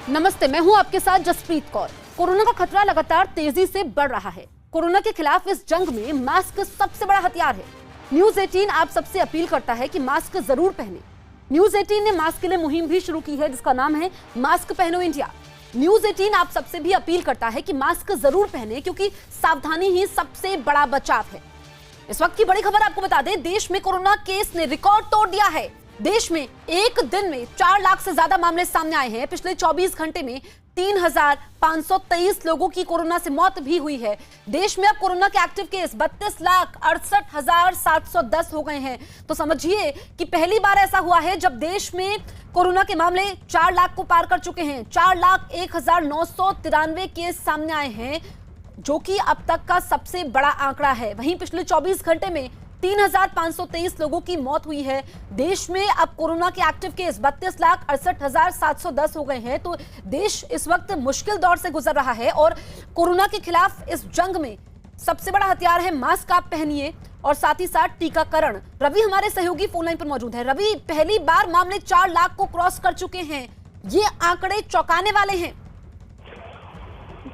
नमस्ते, मैं हूं आपके साथ जसप्रीत कौर। कोरोना का खतरा लगातार तेजी से बढ़ रहा है। कोरोना के खिलाफ इस जंग में मास्क सबसे बड़ा हथियार है। न्यूज 18 आप सबसे अपील करता है कि मास्क जरूर पहने। न्यूज 18 ने मास्क के लिए मुहिम भी शुरू की है जिसका नाम है मास्क पहनो इंडिया। न्यूज 18 आप सबसे भी अपील करता है कि मास्क जरूर पहने क्योंकि सावधानी ही सबसे बड़ा बचाव है। इस वक्त की बड़ी खबर आपको बता दें, देश में कोरोना केस ने रिकॉर्ड तोड़ दिया है। देश में एक दिन में 4 लाख से ज्यादा मामले सामने आए हैं। पिछले 24 घंटे में 3,523 लोगों की कोरोना से मौत भी हुई है। देश में अब कोरोना के एक्टिव केस 32,68,710 हो गए हैं। तो समझिए कि पहली बार ऐसा हुआ है जब देश में कोरोना के मामले 4 लाख को पार कर चुके हैं। 4,01,993 केस सामने आए हैं, जो कि अब तक का सबसे बड़ा आंकड़ा है। वहीं पिछले 24 घंटे में 3,523 लोगों की मौत हुई है। देश में अब कोरोना के एक्टिव केस 32,68,710 हो गए हैं। तो देश इस वक्त मुश्किल दौर से गुजर रहा है और कोरोना के खिलाफ इस जंग में सबसे बड़ा हथियार है मास्क आप पहनिए और साथ ही साथ टीकाकरण। रवि हमारे सहयोगी फोन लाइन पर मौजूद है। रवि, पहली बार मामले 4 लाख को क्रॉस कर चुके हैं। ये आंकड़े चौंकाने वाले हैं।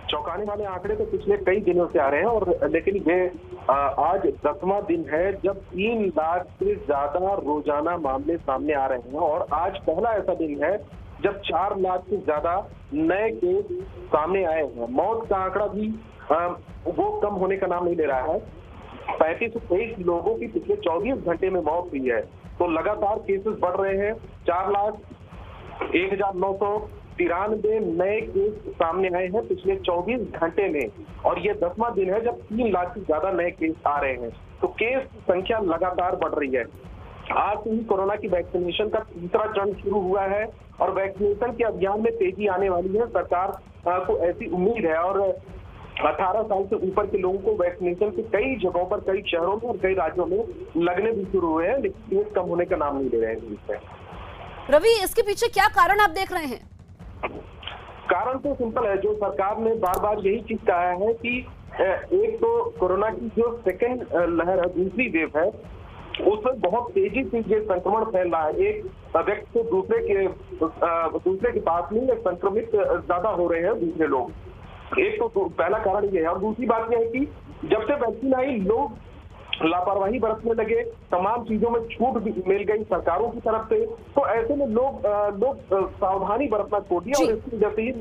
चौंकाने वाले आंकड़े तो पिछले कई दिनों से आ रहे हैं और लेकिन ये आज 10वां दिन है जब 3 लाख से ज्यादा रोजाना मामले सामने आ रहे हैं और आज पहला ऐसा दिन है जब 4 लाख से ज्यादा नए केस सामने आए हैं। मौत का आंकड़ा भी वो कम होने का नाम नहीं ले रहा है। 3523 लोगों की पिछले 24 घंटे में मौत हुई है। तो लगातार केसेस बढ़ रहे हैं। 4,01,993 नए केस सामने आए हैं पिछले 24 घंटे में और ये 10वां दिन है जब 3 लाख से ज्यादा नए केस आ रहे हैं। तो केस की संख्या लगातार बढ़ रही है। आज से ही कोरोना की वैक्सीनेशन का तीसरा चरण शुरू हुआ है और वैक्सीनेशन के अभियान में तेजी आने वाली है। सरकार को ऐसी उम्मीद है और 18 साल से ऊपर के लोगों को वैक्सीनेशन की कई जगहों पर, कई शहरों में और कई राज्यों में लगने भी शुरू हुए हैं, लेकिन केस कम होने का नाम नहीं ले रहे हैं। रवि, इसके पीछे क्या कारण आप देख रहे हैं? कारण तो सिंपल है। जो सरकार ने बार बार यही चीज कहा है कि एक तो कोरोना की जो सेकेंड लहर है, दूसरी वेव है, उसमें बहुत तेजी से ये संक्रमण फैल रहा है। एक व्यक्ति से दूसरे के पास में संक्रमित ज्यादा हो रहे हैं दूसरे लोग। एक तो पहला कारण ये है और दूसरी बात यह है कि जब से वैक्सीन आई लोग लापरवाही बरतने लगे, तमाम चीजों में छूट भी मिल गई सरकारों की तरफ से। तो ऐसे में लोग सावधानी बरतना छोड़ दिया और इसकी वजह से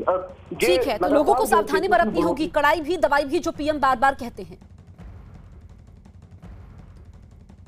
ठीक है, तो लोगों को सावधानी बरतनी होगी। कड़ाई भी, दवाई भी, जो पीएम बार बार कहते हैं।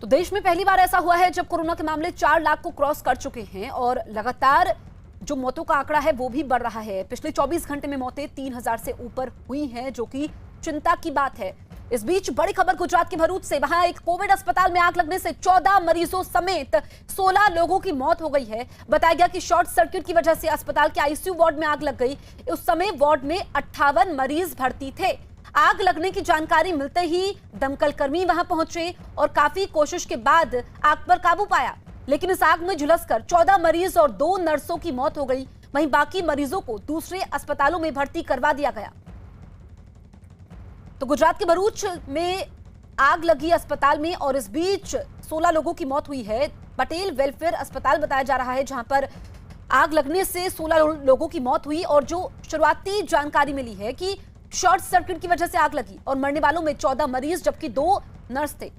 तो देश में पहली बार ऐसा हुआ है जब कोरोना के मामले 4 लाख को क्रॉस कर चुके हैं और लगातार जो मौतों का आंकड़ा है वो भी बढ़ रहा है। पिछले 24 घंटे में मौतें 3,000 से ऊपर हुई हैं, जो कि चिंता की बात है। इस बीच बड़ी खबर गुजरात के भरूच से। वहां एक कोविड अस्पताल में आग लगने से 14 मरीजों समेत 16 लोगों की मौत हो गई है। बताया गया कि शॉर्ट सर्किट की वजह से अस्पताल के आईसीयू वार्ड में आग लग गई। उस समय वार्ड में 58 मरीज भर्ती थे। आग लगने की जानकारी मिलते ही दमकल कर्मी वहां पहुंचे और काफी कोशिश के बाद आग पर काबू पाया, लेकिन इस आग में झुलसकर 14 मरीज और 2 नर्सों की मौत हो गई। वहीं बाकी मरीजों को दूसरे अस्पतालों में भर्ती करवा दिया गया। तो गुजरात के भरूच में आग लगी अस्पताल में और इस बीच 16 लोगों की मौत हुई है। पटेल वेलफेयर अस्पताल बताया जा रहा है जहां पर आग लगने से 16 लोगों की मौत हुई और जो शुरुआती जानकारी मिली है कि शॉर्ट सर्किट की वजह से आग लगी और मरने वालों में 14 मरीज जबकि 2 नर्स थे।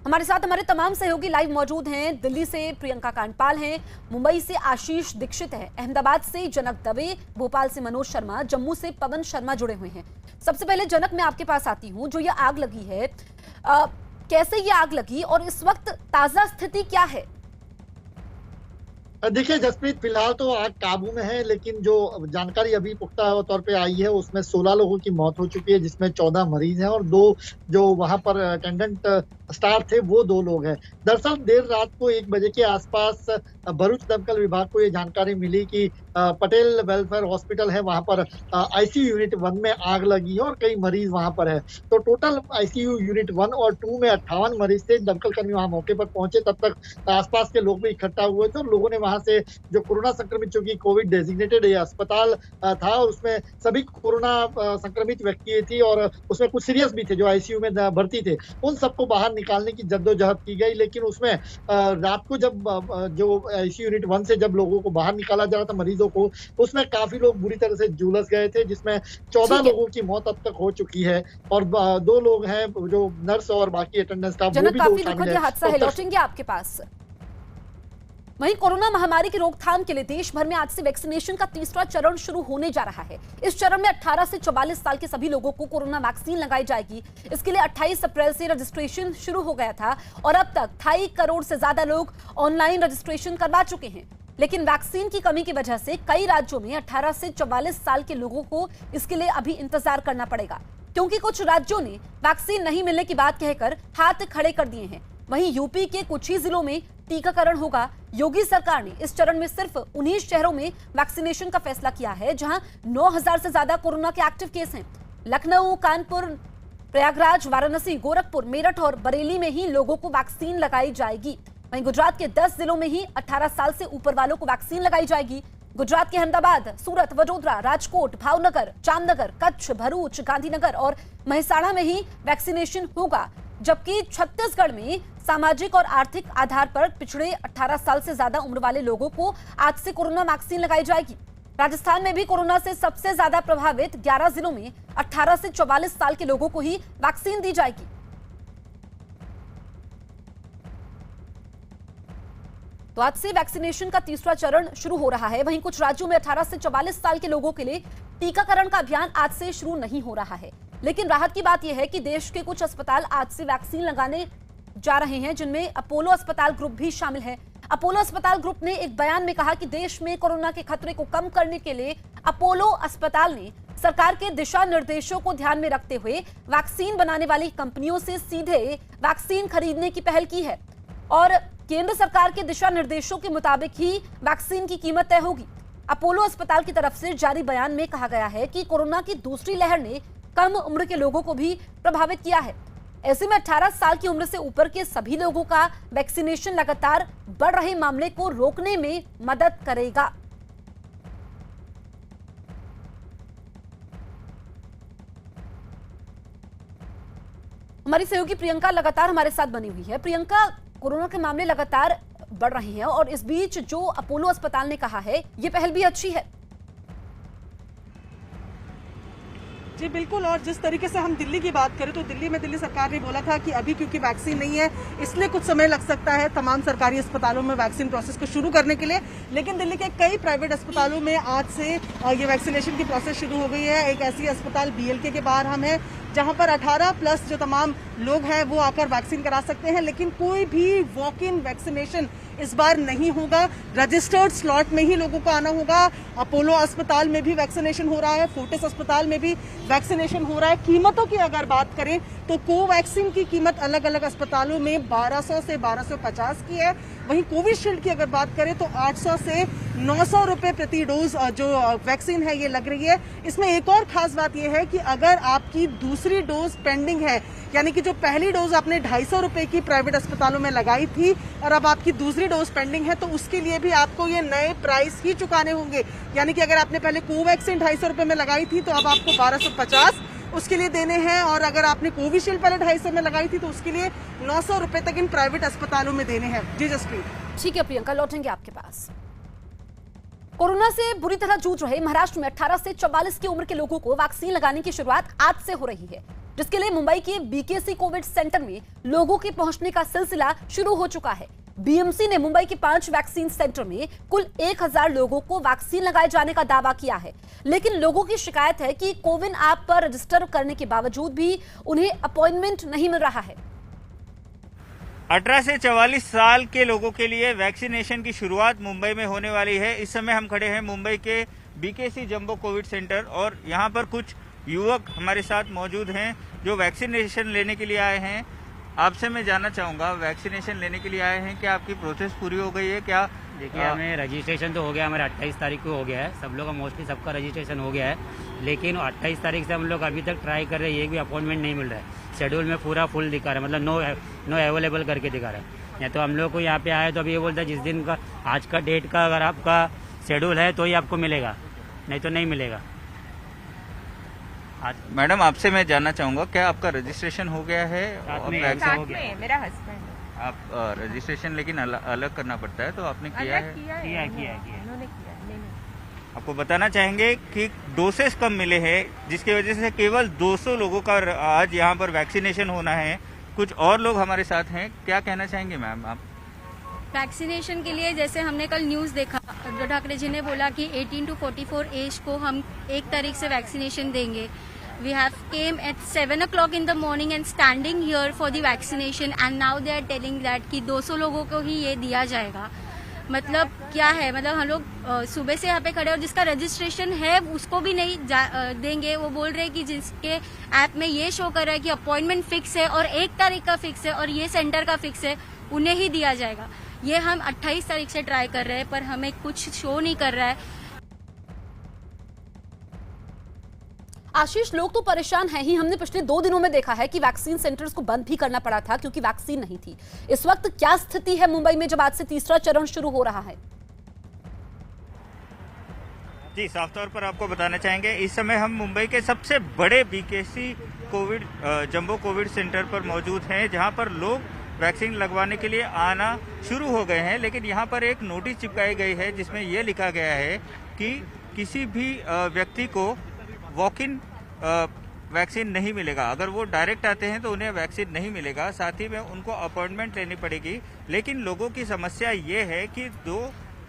हमारे साथ हमारे तमाम सहयोगी लाइव मौजूद हैं। दिल्ली से प्रियंका कांडपाल हैं, मुंबई से आशीष दीक्षित हैं, अहमदाबाद से जनक दवे, भोपाल से मनोज शर्मा, जम्मू से पवन शर्मा जुड़े हुए हैं। सबसे पहले जनक, मैं आपके पास आती हूं। जो ये आग लगी है, कैसे ये आग लगी और इस वक्त ताजा स्थिति क्या है? देखिए जसप्रीत, फिलहाल तो आग काबू में है, लेकिन जो जानकारी अभी पुख्ता तौर पे आई है उसमें 16 लोगों की मौत हो चुकी है, जिसमें 14 मरीज हैं और 2 जो वहां पर अटेंडेंट स्टाफ थे वो 2 लोग हैं। दरअसल देर रात को 1 बजे के आसपास भरूच दमकल विभाग को ये जानकारी मिली कि पटेल वेलफेयर हॉस्पिटल है, वहां पर आईसीयू यूनिट 1 में आग लगी है और कई मरीज वहां पर है। तो टोटल आईसीयू यूनिट 1 और 2 में 58 मरीज थे। दमकल कर्मी वहां मौके पर पहुंचे, तब तक आसपास के लोग भी इकट्ठा हुए थे और लोगों ने वहां से जो कोरोना संक्रमित, चूंकि कोविड डेजिग्नेटेड ये अस्पताल था और उसमें सभी कोरोना संक्रमित व्यक्ति थी और उसमें कुछ सीरियस भी थे जो आईसीयू में भर्ती थे, उन सबको बाहर निकालने की जद्दोजहद की गई। लेकिन उसमें रात को जब जो आईसीयू यूनिट 1 से जब लोगों को बाहर निकाला जा रहा था, मरीजों मरीजों को, उसमें काफी लोग बुरी तरह से झुलस गए थे, जिसमें 14 ठीक है। लोगों की मौत अब तक हो चुकी है और 2 लोग हैं जो नर्स और बाकी अटेंडेंट स्टाफ, वो जनक, भी काफी 2 शामिल दुखद है। ये हादसा है, लौटेंगे आपके पास। वहीं कोरोना महामारी की रोकथाम के लिए देश भर में आज से वैक्सीनेशन का तीसरा चरण शुरू होने जा रहा है। इस चरण में 18 से 44 साल के सभी लोगों को कोरोना वैक्सीन लगाई जाएगी। इसके लिए 28 अप्रैल से रजिस्ट्रेशन शुरू हो गया था और अब तक 2.5 करोड़ से ज्यादा लोग ऑनलाइन रजिस्ट्रेशन करवा चुके हैं। लेकिन वैक्सीन की कमी की वजह से कई राज्यों में 18 से 44 साल के लोगों को इसके लिए अभी इंतजार करना पड़ेगा, क्योंकि कुछ राज्यों ने वैक्सीन नहीं मिलने की बात कहकर हाथ खड़े कर दिए हैं। वहीं यूपी के कुछ ही जिलों में टीकाकरण होगा। योगी सरकार ने इस चरण में सिर्फ उन्हीं शहरों में वैक्सीनेशन का फैसला किया है जहां 9000 से ज्यादा कोरोना के एक्टिव केस हैं। लखनऊ, कानपुर, प्रयागराज, वाराणसी, गोरखपुर, मेरठ और बरेली में ही लोगों को वैक्सीन लगाई जाएगी। वहीं गुजरात के 10 जिलों में ही 18 साल से ऊपर वालों को वैक्सीन लगाई जाएगी। गुजरात के अहमदाबाद, सूरत, वडोदरा, राजकोट, भावनगर, जामनगर, कच्छ, भरूच, गांधीनगर और महिसाड़ा में ही वैक्सीनेशन होगा, जबकि छत्तीसगढ़ में सामाजिक और आर्थिक आधार पर पिछड़े 18 साल से ज्यादा उम्र वाले लोगों को आज से कोरोना वैक्सीन लगाई जाएगी। राजस्थान में भी कोरोना से सबसे ज्यादा प्रभावित 11 जिलों में 18 से 44 साल के लोगों को ही वैक्सीन दी जाएगी। तो आज से वैक्सीनेशन का तीसरा चरण शुरू हो रहा है। वहीं कुछ राज्यों में 18 से 44 साल के लोगों के लिए टीकाकरण का अभियान आज से शुरू नहीं हो रहा है। लेकिन राहत की बात यह है कि देश के कुछ अस्पताल आज से वैक्सीन लगाने जा रहे हैं, जिनमें अपोलो अस्पताल ग्रुप भी शामिल है। अपोलो अस्पताल ग्रुप ने एक बयान में कहा कि देश में कोरोना के खतरे को कम करने के लिए अपोलो अस्पताल ने सरकार के दिशा निर्देशों को ध्यान में रखते हुए वैक्सीन बनाने वाली कंपनियों से सीधे वैक्सीन खरीदने की पहल की है और केंद्र सरकार के दिशा निर्देशों के मुताबिक ही वैक्सीन की कीमत तय होगी। अपोलो अस्पताल की तरफ से जारी बयान में कहा गया है कि कोरोना की दूसरी लहर ने कम उम्र के लोगों को भी प्रभावित किया है। ऐसे में 18 साल की उम्र से ऊपर के सभी लोगों का वैक्सीनेशन लगातार बढ़ रहे मामले को रोकने में मदद करेगा। हमारी सहयोगी प्रियंका लगातार हमारे साथ बनी हुई है। प्रियंका, कोरोना के मामले लगातार बढ़ रहे हैं और इस बीच जो अपोलो अस्पताल ने कहा है, ये पहल भी अच्छी है। जी बिल्कुल, और जिस तरीके से हम दिल्ली की बात करें तो दिल्ली में दिल्ली सरकार ने बोला था कि अभी क्योंकि वैक्सीन नहीं है इसलिए कुछ समय लग सकता है तमाम सरकारी अस्पतालों में वैक्सीन प्रोसेस को शुरू करने के लिए, लेकिन दिल्ली के कई प्राइवेट अस्पतालों में आज से ये वैक्सीनेशन की प्रोसेस शुरू हो गई है। एक ऐसी अस्पताल BLK के बाहर हम हैं जहां पर 18+ जो तमाम लोग हैं वो आकर वैक्सीन करा सकते हैं, लेकिन कोई भी वॉक इन वैक्सीनेशन इस बार नहीं होगा। रजिस्टर्ड स्लॉट में ही लोगों को आना होगा। अपोलो अस्पताल में भी वैक्सीनेशन हो रहा है, फोर्टिस अस्पताल में भी वैक्सीनेशन हो रहा है। कीमतों की अगर बात करें तो कोवैक्सीन की कीमत अलग अलग अस्पतालों में 1200 से 1250 की है। वहीं कोविशील्ड की अगर बात करें तो 800 से 900 रुपए प्रति डोज जो वैक्सीन है ये लग रही है। इसमें एक और खास बात यह है कि अगर आपकी दूसरी डोज पेंडिंग है, यानी कि जो पहली डोज आपने 250 रुपए की प्राइवेट अस्पतालों में लगाई थी और अब आपकी दूसरी डोज पेंडिंग है, तो उसके लिए भी आपको ये नए प्राइस ही चुकाने होंगे। यानी कि अगर आपने पहले कोवैक्सीन 250 रुपए में लगाई थी तो अब आपको 1250 उसके लिए देने हैं, और अगर आपने कोविशील्ड पहले 250 में लगाई थी तो उसके लिए 900 रुपए तक इन प्राइवेट अस्पतालों में देने हैं। जी जसप्रीत। ठीक है प्रियंका, लौटेंगे आपके पास। कोरोना से बुरी तरह जूझ रहे महाराष्ट्र में 18 से 44 की उम्र के लोगों को वैक्सीन लगाने की शुरुआत आज से हो रही है, जिसके लिए मुंबई के BKC कोविड सेंटर में लोगों के पहुंचने का सिलसिला शुरू हो चुका है। BMC ने मुंबई के 5 वैक्सीन सेंटर में कुल 1000 लोगों को वैक्सीन लगाए जाने का दावा किया है, लेकिन लोगों की शिकायत है कि कोविन ऐप पर रजिस्टर करने के बावजूद भी उन्हें अपॉइंटमेंट नहीं मिल रहा है। 18 से 44 साल के लोगों के लिए वैक्सीनेशन की शुरुआत मुंबई में होने वाली है। इस समय हम खड़े हैं मुंबई के BKC जंबो कोविड सेंटर और यहाँ पर कुछ युवक हमारे साथ मौजूद हैं जो वैक्सीनेशन लेने के लिए आए हैं। आपसे मैं जानना चाहूँगा, वैक्सीनेशन लेने के लिए आए हैं, क्या आपकी प्रोसेस पूरी हो गई है? क्या देखिए, हमें रजिस्ट्रेशन तो हो गया, हमारे 28 तारीख को हो गया है, सब लोग का मोस्टली सबका रजिस्ट्रेशन हो गया है, लेकिन 28 तारीख से हम लोग अभी तक ट्राई कर रहे हैं, एक भी अपॉइंटमेंट नहीं मिल रहा है। शेड्यूल में पूरा फुल दिखा रहा है, मतलब नो अवेलेबल करके दिखा रहा है। या तो हम लोग को यहाँ पे आए तो अभी ये बोलता है जिस दिन का आज का डेट का अगर आपका शेड्यूल है तो ही आपको मिलेगा, नहीं तो नहीं मिलेगा। मैडम, आपसे मैं जानना चाहूँगा, क्या आपका रजिस्ट्रेशन हो गया है? साथ में मेरा हस्बैंड आप रजिस्ट्रेशन लेकिन अलग करना पड़ता है, तो आपने किया है? किया किया है। उन्होंने किया। नहीं। आपको बताना चाहेंगे कि डोसेस कम मिले हैं, जिसकी वजह से केवल 200 लोगों का आज यहाँ पर वैक्सीनेशन होना है। कुछ और लोग हमारे साथ हैं, क्या कहना चाहेंगे मैम आप? वैक्सीनेशन के लिए जैसे हमने कल न्यूज़ देखा, उद्धव ठाकरे जी ने बोला कि 18 to 44 एज को हम 1 तारीख से वैक्सीनेशन देंगे। We have came at 7 o'clock in the morning and standing here for the vaccination and now they are telling that कि 200 लोगों को ही ये दिया जाएगा। मतलब क्या है, मतलब हम लोग सुबह से यहाँ पे खड़े और जिसका रजिस्ट्रेशन है उसको भी नहीं देंगे। वो बोल रहे हैं कि जिसके ऐप में ये शो कर रहा है कि अपॉइंटमेंट फिक्स है और 1 तारीख का फिक्स है और ये सेंटर का फिक्स है, उन्हें ही दिया जाएगा। ये हम 28 तारीख से ट्राई कर रहे हैं पर हमें कुछ शो नहीं कर रहा है। आशीष, लोग तो परेशान हैं ही। हमने पिछले 2 दिनों में देखा है कि वैक्सीन सेंटर्स को बंद भी करना पड़ा था क्योंकि वैक्सीन नहीं थी। इस वक्त क्या स्थिति है मुंबई में जब आज से तीसरा चरण शुरू हो रहा है? जी, साफ तौर पर आपको बताना चाहेंगे, इस समय हम मुंबई के सबसे बड़े BKC Covid jumbo Covid centre पर मौजूद हैं, जहां पर लोग वैक्सीन लगवाने के लिए आना शुरू हो गए हैं। लेकिन यहां पर एक नोटिस चिपकाई गई है जिसमें यह लिखा गया है कि किसी भी व्यक्ति को वॉक इन वैक्सीन नहीं मिलेगा। अगर वो डायरेक्ट आते हैं तो उन्हें वैक्सीन नहीं मिलेगा, साथ ही में उनको अपॉइंटमेंट लेनी पड़ेगी। लेकिन लोगों की समस्या ये है कि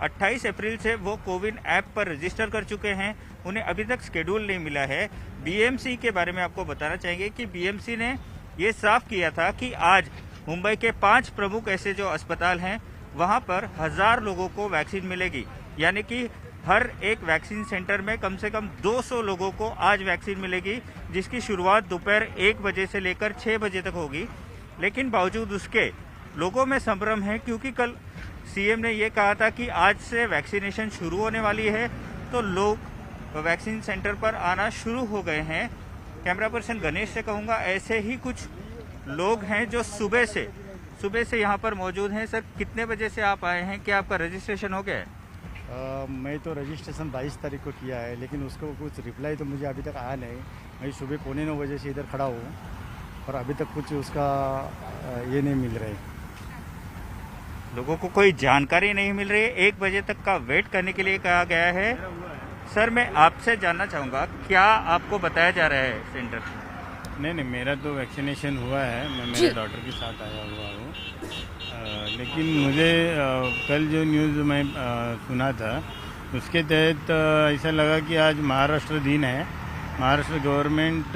28 अप्रैल से वो कोविन ऐप पर रजिस्टर कर चुके हैं, उन्हें अभी तक शेड्यूल नहीं मिला है। बीएमसी के बारे में आपको बताना चाहेंगे कि बीएमसी ने ये साफ किया था कि आज मुंबई के 5 प्रमुख ऐसे जो अस्पताल हैं वहां पर 1000 लोगों को वैक्सीन मिलेगी, यानी कि हर एक वैक्सीन सेंटर में कम से कम 200 लोगों को आज वैक्सीन मिलेगी, जिसकी शुरुआत दोपहर 1 बजे से लेकर 6 बजे तक होगी। लेकिन बावजूद उसके लोगों में संभ्रम है क्योंकि कल सीएम ने ये कहा था कि आज से वैक्सीनेशन शुरू होने वाली है, तो लोग वैक्सीन सेंटर पर आना शुरू हो गए हैं। कैमरा पर्सन गणेश से कहूँगा, ऐसे ही कुछ लोग हैं जो सुबह से यहाँ पर मौजूद हैं। सर, कितने बजे से आप आए हैं? क्या आपका रजिस्ट्रेशन हो गया है? मैं तो रजिस्ट्रेशन 22 तारीख को किया है, लेकिन उसको कुछ रिप्लाई तो मुझे अभी तक आया नहीं। मैं सुबह 8:45 बजे से इधर खड़ा हूँ और अभी तक कुछ उसका ये नहीं मिल रहा है। लोगों को कोई जानकारी नहीं मिल रही है। 1 बजे तक का वेट करने के लिए कहा गया है। सर, मैं आपसे जानना चाहूँगा, क्या आपको बताया जा रहा है सेंटर? नहीं, मेरा तो वैक्सीनेशन हुआ है, मैं मेरे डॉटर के साथ आया हुआ हूँ। लेकिन मुझे कल जो न्यूज़ मैं सुना था उसके तहत ऐसा लगा कि आज महाराष्ट्र दिन है, महाराष्ट्र गवर्नमेंट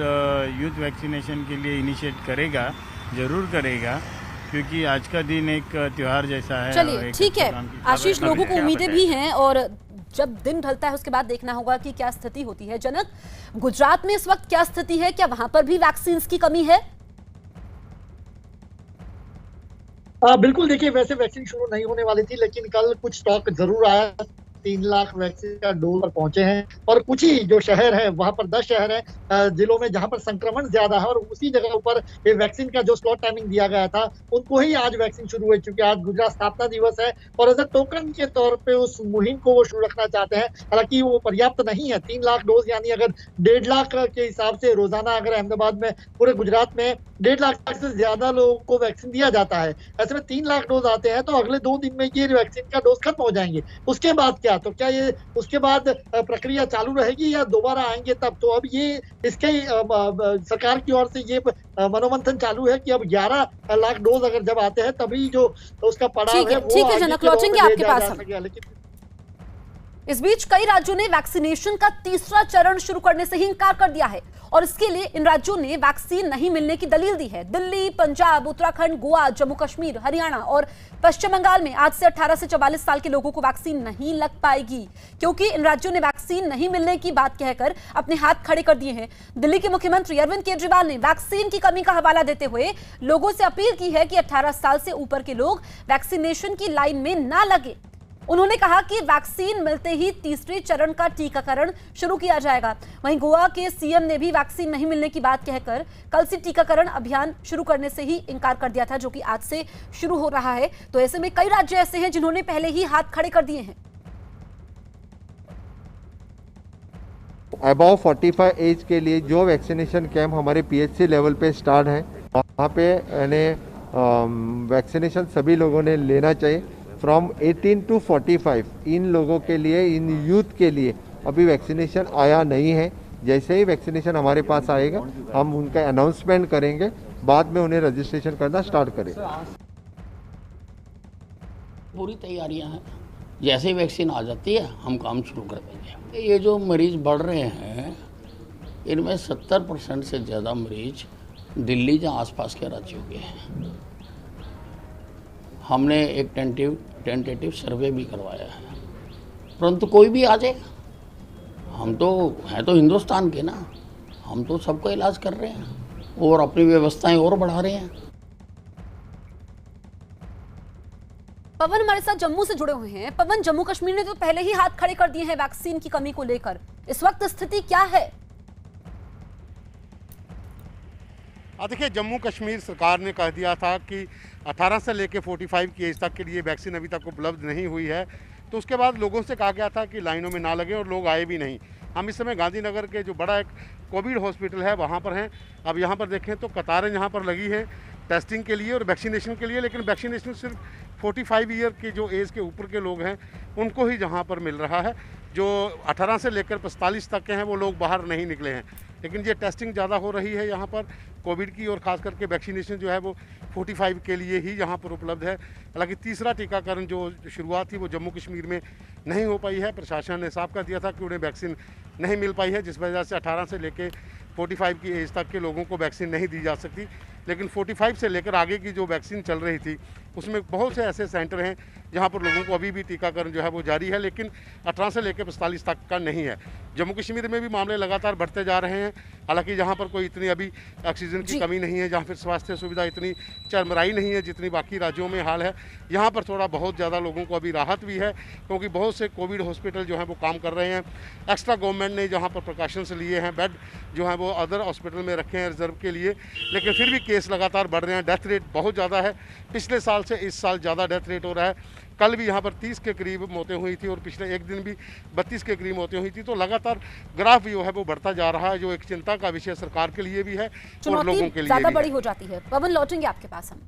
यूथ वैक्सीनेशन के लिए इनिशिएट करेगा, ज़रूर करेगा, क्योंकि आज का दिन एक त्यौहार जैसा है। चलिए, ठीक है आशीष, लोगों को उम्मीदें भी हैं और जब दिन ढलता है उसके बाद देखना होगा कि क्या स्थिति होती है। जनक, गुजरात में इस वक्त क्या स्थिति है? क्या वहां पर भी वैक्सीन की कमी है? बिल्कुल, देखिए वैसे वैक्सीन शुरू नहीं होने वाली थी, लेकिन कल कुछ स्टॉक जरूर आया। 3 लाख वैक्सीन का डोज पर पहुंचे हैं और कुछ ही जो शहर है वहां पर 10 शहर है जिलों में जहां पर संक्रमण ज्यादा है और उसी जगह पर ये वैक्सीन का जो स्लॉट टाइमिंग दिया गया था उनको ही आज वैक्सीन शुरू हुई, क्योंकि आज गुजरात स्थापना दिवस है और एज अ टोकन के तौर पे उस मुहिम को वो शुरू रखना चाहते हैं। हालांकि वो पर्याप्त नहीं है। 3 लाख डोज, यानी अगर 1.5 लाख के हिसाब से रोजाना अगर अहमदाबाद में पूरे गुजरात में 1.5 लाख से ज्यादा लोगों को वैक्सीन दिया जाता है, ऐसे में 3 लाख डोज आते हैं तो अगले 2 दिन में ये वैक्सीन का डोज खत्म हो जाएंगे। उसके बाद क्या, तो क्या ये उसके बाद प्रक्रिया चालू रहेगी या दोबारा आएंगे तब? तो अब ये इसके सरकार की ओर से ये मनोमंथन चालू है कि अब 11 लाख डोज अगर जब आते हैं तभी जो उसका पड़ाव है वो ठीक है जनक, लौटेंगे आपके पास हम। लेकिन इस बीच कई राज्यों ने वैक्सीनेशन का तीसरा चरण शुरू करने से ही इंकार कर दिया है और इसके लिए इन राज्यों ने वैक्सीन नहीं मिलने की दलील दी है। दिल्ली, पंजाब, उत्तराखंड, गोवा, जम्मू कश्मीर, हरियाणा और पश्चिम बंगाल में आज से 18 से 44 साल के लोगों को वैक्सीन नहीं लग पाएगी क्योंकि इन राज्यों ने वैक्सीन नहीं मिलने की बात कहकर अपने हाथ खड़े कर दिए हैं। दिल्ली के मुख्यमंत्री अरविंद केजरीवाल ने वैक्सीन की कमी का हवाला देते हुए लोगों से अपील की है कि 18 साल से ऊपर के लोग वैक्सीनेशन की लाइन में ना लगे। उन्होंने कहा कि वैक्सीन मिलते ही तीसरे चरण का टीकाकरण शुरू किया जाएगा। वहीं गोवा के सीएम ने भी वैक्सीन नहीं मिलने की बात कहकर कल से टीकाकरण अभियान शुरू करने से ही इंकार कर दिया था, जो कि आज से शुरू हो रहा है। तो ऐसे में कई राज्य ऐसे हैं जिन्होंने पहले ही हाथ खड़े कर दिए हैं। अबव 45 एज के लिए जो वैक्सीनेशन कैंप हमारे पीएचसी लेवल पे स्टार्ट है, वहाँ पे वैक्सीनेशन सभी लोगों ने लेना चाहिए। फ्रॉम 18 to 45 इन लोगों के लिए, इन यूथ के लिए अभी वैक्सीनेशन आया नहीं है। जैसे ही वैक्सीनेशन हमारे पास आएगा हम उनका अनाउंसमेंट करेंगे, बाद में उन्हें रजिस्ट्रेशन करना स्टार्ट करें। पूरी तैयारियां हैं, जैसे ही वैक्सीन आ जाती है हम काम शुरू कर देंगे। ये जो मरीज बढ़ रहे हैं इनमें 70% से ज़्यादा मरीज दिल्ली या आसपास के राज्यों के हैं। हमने एक टेंटेटिव सर्वे भी करवाया है, परंतु कोई भी आ जाए, हम तो हैं तो हिंदुस्तान के ना, हम तो सबका इलाज कर रहे हैं और अपनी व्यवस्थाएं और बढ़ा रहे हैं। पवन हमारे साथ जम्मू से जुड़े हुए हैं। पवन, जम्मू कश्मीर ने तो पहले ही हाथ खड़े कर दिए हैं वैक्सीन की कमी को लेकर, इस वक्त स्थिति क्या है? देखिए, जम्मू कश्मीर सरकार ने कह दिया था कि 18 से लेकर 45 की एज तक के लिए वैक्सीन अभी तक उपलब्ध नहीं हुई है, तो उसके बाद लोगों से कहा गया था कि लाइनों में ना लगे और लोग आए भी नहीं। हम इस समय गांधीनगर के जो बड़ा एक कोविड हॉस्पिटल है वहाँ पर हैं। अब यहाँ पर देखें तो कतारें यहाँ पर लगी हैं टेस्टिंग के लिए और वैक्सीनेशन के लिए, लेकिन वैक्सीनेशन सिर्फ 45 ईयर के जो एज के ऊपर के लोग हैं उनको ही जहाँ पर मिल रहा है। जो 18 से लेकर 45 तक के हैं वो लोग बाहर नहीं निकले हैं, लेकिन ये टेस्टिंग ज़्यादा हो रही है यहाँ पर कोविड की, और ख़ास करके वैक्सीनेशन जो है वो 45 के लिए ही यहाँ पर उपलब्ध है। हालांकि तीसरा टीकाकरण जो शुरुआत थी वो जम्मू कश्मीर में नहीं हो पाई है। प्रशासन ने साफ कर दिया था कि उन्हें वैक्सीन नहीं मिल पाई है, जिस वजह से 18 से लेकर 45 की एज तक के लोगों को वैक्सीन नहीं दी जा सकती। लेकिन 45 से लेकर आगे की जो वैक्सीन चल रही थी उसमें बहुत से ऐसे सेंटर हैं जहां पर लोगों को अभी भी टीकाकरण जो है वो जारी है, लेकिन 18 से लेकर 45 तक का नहीं है। जम्मू कश्मीर में भी मामले लगातार बढ़ते जा रहे हैं। हालांकि जहां पर कोई इतनी अभी ऑक्सीजन की कमी नहीं है, जहां फिर स्वास्थ्य सुविधा इतनी चरमराई नहीं है जितनी बाकी राज्यों में हाल है, यहाँ पर थोड़ा बहुत ज़्यादा लोगों को अभी राहत भी है, क्योंकि बहुत से कोविड हॉस्पिटल जो हैं वो काम कर रहे हैं। एक्स्ट्रा गवर्नमेंट ने जहाँ पर प्रिकॉशंस लिए हैं, बेड जो हैं वो अदर हॉस्पिटल में रखे हैं रिजर्व के लिए, लेकिन फिर भी केस लगातार बढ़ रहे हैं। डेथ रेट बहुत ज़्यादा है, पिछले साल से इस साल ज़्यादा डेथ रेट हो रहा है। कल भी यहाँ पर 30 के करीब मौतें हुई थी और पिछले एक दिन भी 32 के करीब मौतें हुई थी। तो लगातार ग्राफ जो है वो बढ़ता जा रहा है, जो एक चिंता का विषय सरकार के लिए भी है और लोगों के लिए ज्यादा भी बड़ी है। हो जाती है। पवन, लौटेंगे आपके पास हम।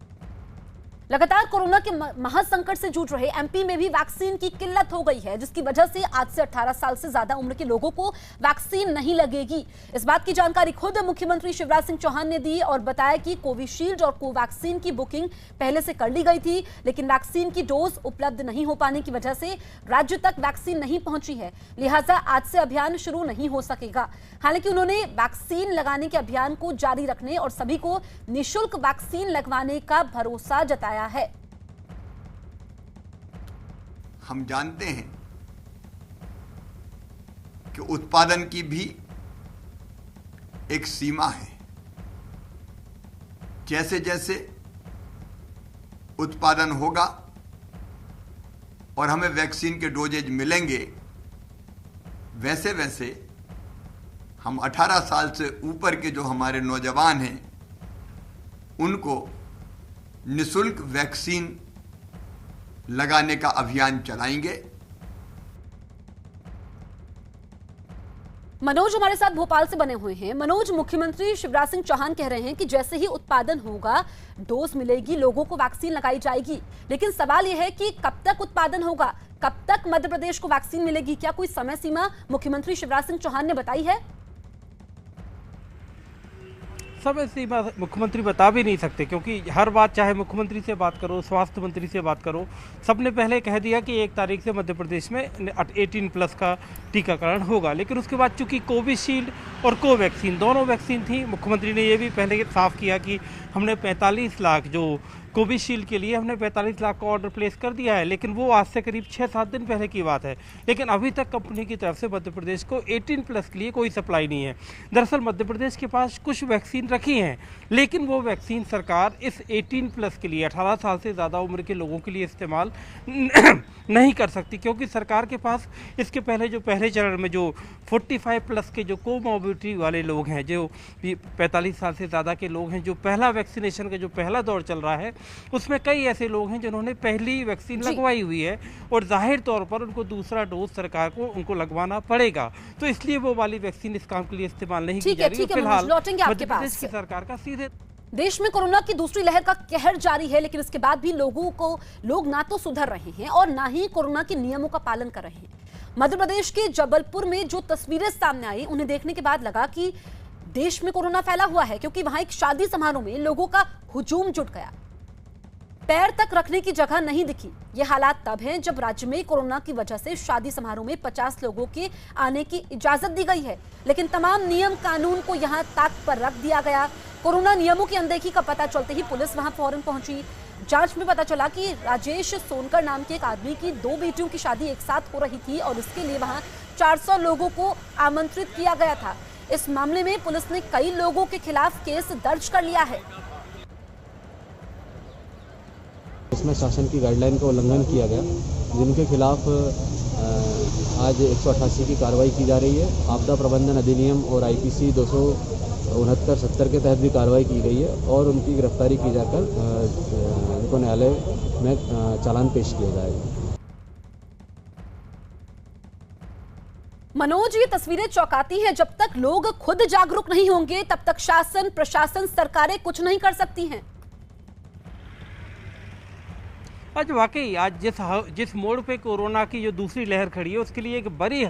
लगातार कोरोना के महासंकट से जूझ रहे एमपी में भी वैक्सीन की किल्लत हो गई है, जिसकी वजह से आज से 18 साल से ज्यादा उम्र के लोगों को वैक्सीन नहीं लगेगी। इस बात की जानकारी खुद मुख्यमंत्री शिवराज सिंह चौहान ने दी और बताया कि कोविशील्ड और कोवैक्सीन की बुकिंग पहले से कर ली गई थी, लेकिन वैक्सीन की डोज उपलब्ध नहीं हो पाने की वजह से राज्य तक वैक्सीन नहीं पहुंची है, लिहाजा आज से अभियान शुरू नहीं हो सकेगा। हालांकि उन्होंने वैक्सीन लगाने के अभियान को जारी रखने और सभी को निःशुल्क वैक्सीन लगवाने का भरोसा जताया है। हम जानते हैं कि उत्पादन की भी एक सीमा है। जैसे जैसे उत्पादन होगा और हमें वैक्सीन के डोजेज मिलेंगे, वैसे वैसे हम 18 साल से ऊपर के जो हमारे नौजवान हैं उनको निःशुल्क वैक्सीन लगाने का अभियान चलाएंगे। मनोज हमारे साथ भोपाल से बने हुए हैं। मनोज, मुख्यमंत्री शिवराज सिंह चौहान कह रहे हैं कि जैसे ही उत्पादन होगा डोज मिलेगी, लोगों को वैक्सीन लगाई जाएगी, लेकिन सवाल यह है कि कब तक उत्पादन होगा, कब तक मध्य प्रदेश को वैक्सीन मिलेगी? क्या कोई समय सीमा मुख्यमंत्री शिवराज सिंह चौहान ने बताई है? समय सीमा मुख्यमंत्री बता भी नहीं सकते, क्योंकि हर बात चाहे मुख्यमंत्री से बात करो, स्वास्थ्य मंत्री से बात करो, सबने पहले कह दिया कि 1 तारीख से मध्य प्रदेश में 18+ का टीकाकरण होगा। लेकिन उसके बाद चूंकि कोविशील्ड और कोवैक्सीन दोनों वैक्सीन थी, मुख्यमंत्री ने ये भी पहले साफ किया कि हमने 45 लाख जो कोविशील्ड के लिए हमने 45 लाख का ऑर्डर प्लेस कर दिया है, लेकिन वो आज से करीब 6-7 दिन पहले की बात है। लेकिन अभी तक कंपनी की तरफ से मध्य प्रदेश को 18+ के लिए कोई सप्लाई नहीं है। दरअसल मध्य प्रदेश के पास कुछ वैक्सीन रखी हैं, लेकिन वो वैक्सीन सरकार इस 18+ के लिए 18 साल से ज़्यादा उम्र के लोगों के लिए इस्तेमाल नहीं कर सकती, क्योंकि सरकार के पास इसके पहले जो पहले चरण में जो 45+ के जो कोमॉर्बिडिटी वाले लोग हैं, जो 45 साल से ज़्यादा के लोग हैं, जो पहला वैक्सीनेशन का जो पहला दौर चल रहा है, उसमें कई ऐसे लोग हैं जिन्होंने पहली वैक्सीन लगवाई हुई है और जाहिर तौर पर उनको दूसरा डोज सरकार को उनको लगवाना पड़ेगा, तो इसलिए वो वाली वैक्सीन इस काम के लिए इस्तेमाल नहीं की जा रही है। फिलहाल मध्य प्रदेश की सरकार का सीधे देश में कोरोना की दूसरी लहर का कहर जारी है, लेकिन इसके बाद भी लोग ना तो सुधर रहे हैं और ना ही कोरोना के नियमों का पालन कर रहे हैं। मध्य प्रदेश के जबलपुर में जो तस्वीरें सामने आई उन्हें देखने के बाद लगा कि देश में कोरोना फैला हुआ है, क्योंकि वहां एक शादी समारोह में लोगों का हुजूम जुट गया, पैर तक रखने की जगह नहीं दिखी। ये हालात तब हैं जब राज्य में कोरोना की वजह से शादी समारोह में 50 लोगों के आने की इजाजत दी गई है, लेकिन तमाम नियम कानून को यहां ताक पर रख दिया गया। कोरोना नियमों की अनदेखी का पता चलते ही पुलिस वहां फौरन पहुंची। जांच में पता चला कि राजेश सोनकर नाम के एक आदमी की 2 बेटियों की शादी एक साथ हो रही थी और इसके लिए वहां 400 लोगों को आमंत्रित किया गया था। इस मामले में पुलिस ने कई लोगों के खिलाफ केस दर्ज कर लिया है। इसमें शासन की गाइडलाइन का उल्लंघन किया गया, जिनके खिलाफ आज 188 की कार्रवाई की जा रही है। आपदा प्रबंधन अधिनियम और IPC 269-70 के तहत भी कार्रवाई की गई है और उनकी गिरफ्तारी की जाकर उनको न्यायालय में चालान पेश किया जाएगा। मनोज, ये तस्वीरें चौंकाती हैं। जब तक लोग खुद जागरूक नहीं होंगे तब तक शासन, प्रशासन, सरकारें कुछ नहीं कर सकती हैं। आज वाकई आज जिस मोड़ पे कोरोना की जो दूसरी लहर खड़ी है उसके लिए एक बड़ी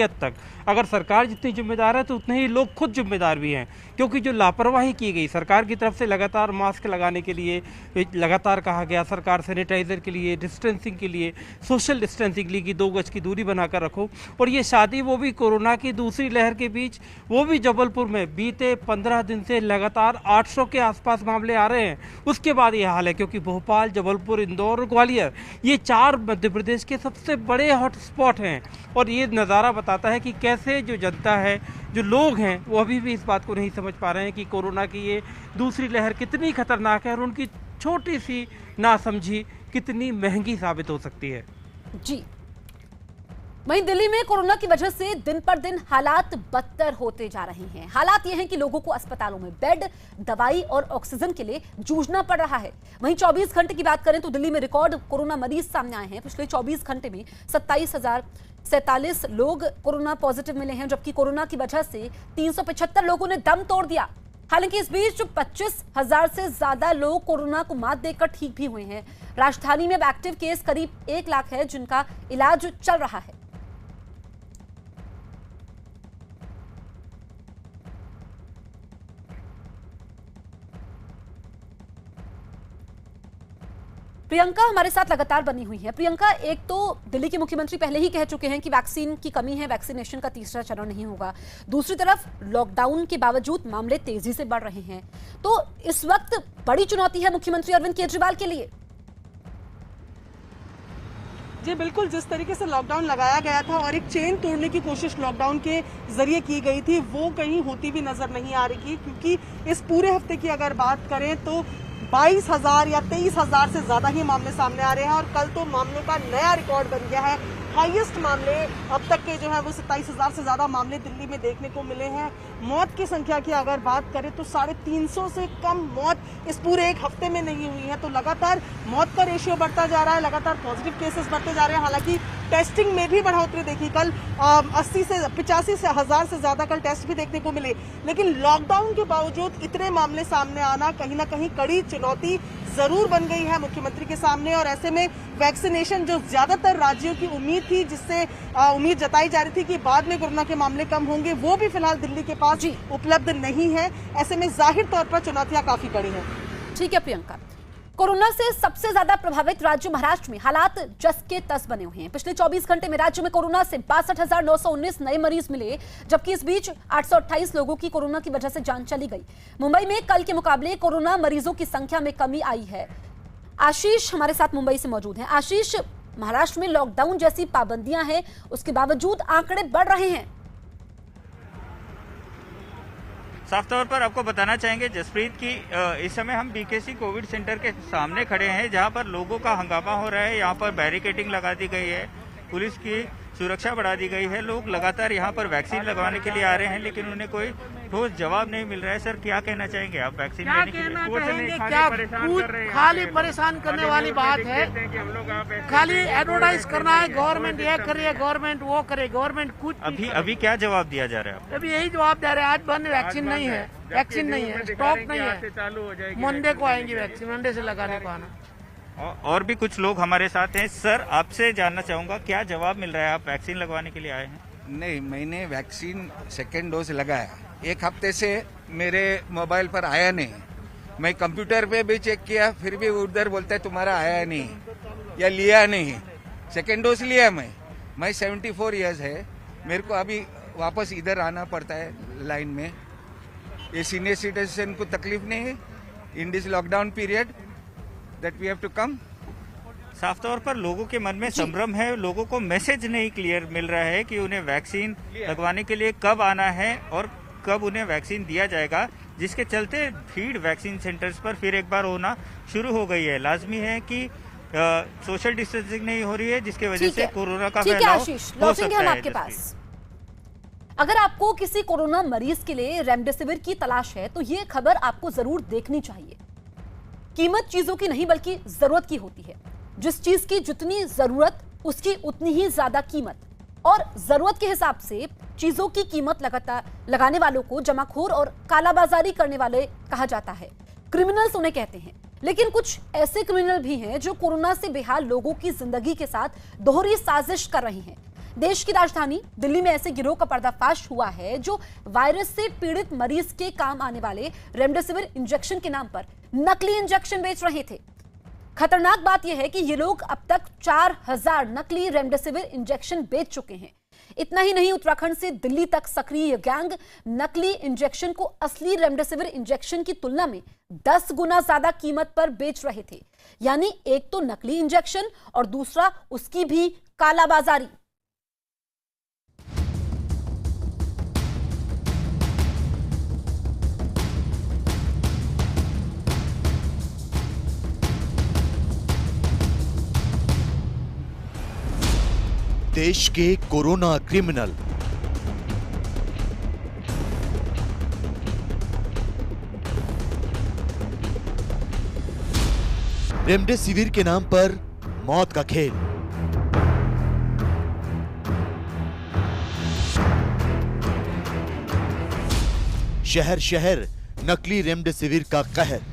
हद तक अगर सरकार जितनी जिम्मेदार है तो उतने ही लोग खुद जिम्मेदार भी हैं, क्योंकि जो लापरवाही की गई सरकार की तरफ से, लगातार मास्क लगाने के लिए लगातार कहा गया, सरकार सैनिटाइजर के लिए, डिस्टेंसिंग के लिए, सोशल डिस्टेंसिंग के लिए कि 2 गज की दूरी बनाकर रखो, और ये शादी वो भी कोरोना की दूसरी लहर के बीच, वो भी जबलपुर में बीते 15 दिन से लगातार 800 के आसपास मामले आ रहे हैं। उसके बाद ये हाल है, क्योंकि भोपाल, जबलपुर, इंदौर, ग्वालियर, ये 4 मध्य प्रदेश के सबसे बड़े हॉटस्पॉट हैं। और ये नज़ारा बताता है कि कैसे जो जनता है, जो लोग हैं, वो अभी भी इस बात को नहीं समझ पा रहे हैं कि कोरोना की ये दूसरी लहर कितनी खतरनाक है और उनकी छोटी सी नासमझी कितनी महंगी साबित हो सकती है। जी, वहीं दिल्ली में कोरोना की वजह से दिन पर दिन हालात बदतर होते जा रहे हैं। हालात ये हैं कि लोगों को अस्पतालों में बेड, दवाई और ऑक्सीजन के लिए जूझना पड़ रहा है। वहीं 24 घंटे की बात करें तो दिल्ली में रिकॉर्ड कोरोना मरीज सामने आए हैं। पिछले 24 घंटे में 27,047 लोग कोरोना पॉजिटिव मिले हैं, जबकि कोरोना की वजह से 375 लोगों ने दम तोड़ दिया। हालांकि इस बीच 25,000 से ज्यादा लोग कोरोना को मात देकर ठीक भी हुए हैं। राजधानी में एक्टिव केस करीब 1 लाख है, जिनका इलाज चल रहा है। प्रियंका हमारे साथ लगातार बनी हुई है। प्रियंका, एक तो दिल्ली के मुख्यमंत्री पहले ही कह चुके हैं कि वैक्सीन की कमी है, वैक्सीनेशन का तीसरा चरण नहीं होगा। दूसरी तरफ लॉकडाउन के बावजूद मामले तेजी से बढ़ रहे हैं, तो इस वक्त बड़ी चुनौती है मुख्यमंत्री अरविंद केजरीवाल के लिए। जी बिल्कुल, जिस तरीके से लॉकडाउन लगाया गया था और एक चेन तोड़ने की कोशिश लॉकडाउन के जरिए की गई थी, वो कहीं होती भी नजर नहीं आ रही थी, क्योंकि इस पूरे हफ्ते की अगर बात करें तो 22,000 या 23,000 से ज्यादा ही मामले सामने आ रहे हैं और कल तो मामलों का नया रिकॉर्ड बन गया है। हाईएस्ट मामले अब तक के जो है वो 27,000 से ज्यादा मामले दिल्ली में देखने को मिले हैं। मौत की संख्या की अगर बात करें तो 350 से कम मौत इस पूरे एक हफ्ते में नहीं हुई है। तो लगातार मौत का रेशियो बढ़ता जा रहा है, लगातार पॉजिटिव केसेस बढ़ते जा रहे हैं। हालांकि टेस्टिंग में भी बढ़ोतरी देखी, कल 80 से 85 से 1,000 से ज्यादा कल टेस्ट भी देखने को मिले, लेकिन लॉकडाउन के बावजूद इतने मामले सामने आना कहीं ना कहीं कड़ी चुनौती जरूर बन गई है मुख्यमंत्री के सामने। और ऐसे में वैक्सीनेशन जो ज्यादातर राज्यों की उम्मीद थी, जिससे उम्मीद जताई जा रही थी कि बाद में कोरोना के मामले कम होंगे, वो भी फिलहाल दिल्ली के पास उपलब्ध नहीं है। ऐसे में जाहिर तौर पर चुनौतियां काफी बड़ी हैं। ठीक है प्रियंका, कोरोना से सबसे ज्यादा प्रभावित राज्य महाराष्ट्र में हालात जस के तस बने हुए हैं। पिछले 24 घंटे में राज्य में कोरोना से 62,919 नए मरीज मिले, जबकि इस बीच 828 लोगों की कोरोना की वजह से जान चली गई। मुंबई में कल के मुकाबले कोरोना मरीजों की संख्या में कमी आई है। आशीष हमारे साथ मुंबई से मौजूद हैं। आशीष, महाराष्ट्र में लॉकडाउन जैसी पाबंदियां हैं, उसके बावजूद आंकड़े बढ़ रहे हैं। साफ तौर पर आपको बताना चाहेंगे जसप्रीत की इस समय हम बीकेसी कोविड सेंटर के सामने खड़े हैं, जहां पर लोगों का हंगामा हो रहा है। यहां पर बैरिकेडिंग लगा दी गई है, पुलिस की सुरक्षा बढ़ा दी गई है। लोग लगातार यहां पर वैक्सीन लगवाने के लिए आ रहे हैं, लेकिन उन्हें कोई ठोस जवाब नहीं मिल रहा है। सर, क्या कहना चाहेंगे आप वैक्सीन लेने के लिए? खाली परेशान करने वाली बात है, खाली एडवर्टाइज करना है, गवर्नमेंट ये करे, गवर्नमेंट वो करे, गवर्नमेंट कुछ। अभी क्या जवाब दिया जा रहा है? अभी यही जवाब दे रहे हैं, आज बंद, वैक्सीन नहीं है, वैक्सीन नहीं है, स्टॉक नहीं है, मंडे को आएंगी वैक्सीन, मंडे से लगाने को आना। और भी कुछ लोग हमारे साथ हैं। सर, आपसे जानना चाहूँगा, क्या जवाब मिल रहा है? आप वैक्सीन लगवाने के लिए आए हैं? नहीं, मैंने वैक्सीन सेकेंड डोज लगाया। 1 हफ्ते से मेरे मोबाइल पर आया नहीं। मैं कंप्यूटर पे भी चेक किया, फिर भी उधर बोलता है तुम्हारा आया नहीं या लिया नहीं। सेकेंड डोज लिया मैं 74 इयर्स है, मेरे को अभी वापस इधर आना पड़ता है लाइन में। ये सीनियर सिटीजन को तकलीफ नहीं है in this lockdown period that we have to come. साफ तौर पर लोगों के मन में संभ्रम है, लोगों को मैसेज नहीं क्लियर मिल रहा है कि उन्हें वैक्सीन लगवाने के लिए कब आना है और कब उन्हें वैक्सीन दिया जाएगा, जिसके चलते भीड़ वैक्सीन सेंटर्स पर फिर एक बार होना शुरू हो गई है। लाजमी है कि सोशल डिस्टेंसिंग नहीं हो रही है, जिसकी वजह से कोरोना का फैलाव हो सकता है। आपके पास अगर आपको किसी कोरोना मरीज के लिए रेमडेसिविर की तलाश है तो ये खबर आपको जरूर देखनी चाहिए। कीमत चीजों की नहीं बल्कि जरूरत की होती है। जिस चीज की जितनी जरूरत उसकी उतनी ही ज्यादा कीमत, और जरूरत के हिसाब से चीजों की कीमत लगातार लगाने वालों को जमाखोर और कालाबाजारी करने वाले कहा जाता है। क्रिमिनल्स उन्हें कहते हैं। लेकिन कुछ ऐसे क्रिमिनल भी हैं जो कोरोना से बेहाल लोगों की जिंदगी के साथ दोहरी साजिश कर रहे हैं। देश की राजधानी दिल्ली में ऐसे गिरोह का पर्दाफाश हुआ है जो वायरस से पीड़ित मरीज के काम आने वाले रेमडेसिविर इंजेक्शन के नाम पर नकली इंजेक्शन बेच रहे थे। खतरनाक बात यह है कि ये लोग अब तक 4000 नकली रेमडेसिविर इंजेक्शन बेच चुके हैं। इतना ही नहीं, उत्तराखंड से दिल्ली तक सक्रिय गैंग नकली इंजेक्शन को असली रेमडेसिविर इंजेक्शन की तुलना में 10 गुना ज्यादा कीमत पर बेच रहे थे। यानी एक तो नकली इंजेक्शन और दूसरा उसकी भी कालाबाजारी। देश के कोरोना क्रिमिनल रेमडेसिविर के नाम पर मौत का खेल। शहर शहर नकली रेमडेसिविर का कहर।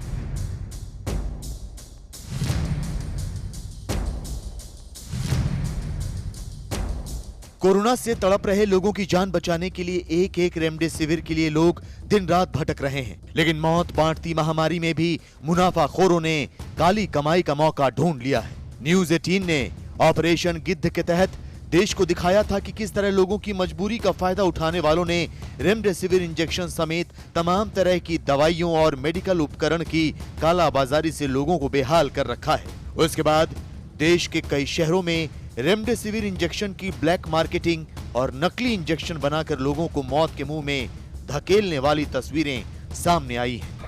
कोरोना से तड़प रहे लोगों की जान बचाने के लिए एक एक रेमडेसिविर के लिए लोग दिन रात भटक रहे हैं। लेकिन मौत बांटती महामारी में भी मुनाफाखोरों ने काली कमाई का मौका ढूंढ लिया है। न्यूज़ 18 ने ऑपरेशन गिद्ध के तहत देश को दिखाया था कि किस तरह लोगों की मजबूरी का फायदा उठाने वालों ने रेमडेसिविर इंजेक्शन समेत तमाम तरह की दवाइयों और मेडिकल उपकरण की कालाबाजारी से लोगों को बेहाल कर रखा है। उसके बाद देश के कई शहरों में रेमडेसिविर इंजेक्शन की ब्लैक मार्केटिंग और नकली इंजेक्शन बनाकर लोगों को मौत के मुंह में धकेलने वाली तस्वीरें सामने आई हैं।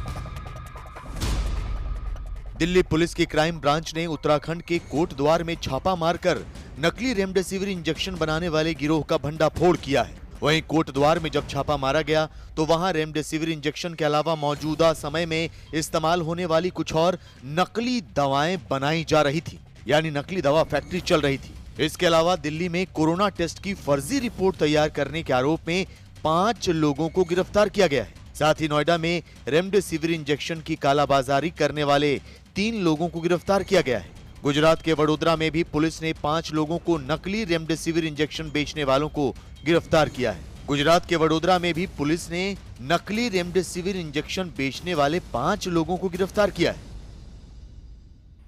दिल्ली पुलिस की क्राइम ब्रांच ने उत्तराखंड के कोटद्वार में छापा मारकर नकली रेमडेसिविर इंजेक्शन बनाने वाले गिरोह का भंडाफोड़ किया है। वहीं कोटद्वार में जब छापा मारा गया तो वहां रेमडेसिविर इंजेक्शन के अलावा मौजूदा समय में इस्तेमाल होने वाली कुछ और नकली दवाएं बनाई जा रही थी, यानी नकली दवा फैक्ट्री चल रही थी। इसके अलावा दिल्ली में कोरोना टेस्ट की फर्जी रिपोर्ट तैयार करने के आरोप में 5 लोगों को गिरफ्तार किया गया है। साथ ही नोएडा में रेमडेसिविर इंजेक्शन की कालाबाजारी करने वाले 3 लोगों को गिरफ्तार किया गया है। गुजरात के वडोदरा में भी पुलिस ने 5 लोगों को नकली रेमडेसिविर इंजेक्शन बेचने वालों को गिरफ्तार किया है। गुजरात के वडोदरा में भी पुलिस ने नकली रेमडेसिविर इंजेक्शन बेचने वाले 5 लोगों को गिरफ्तार किया है।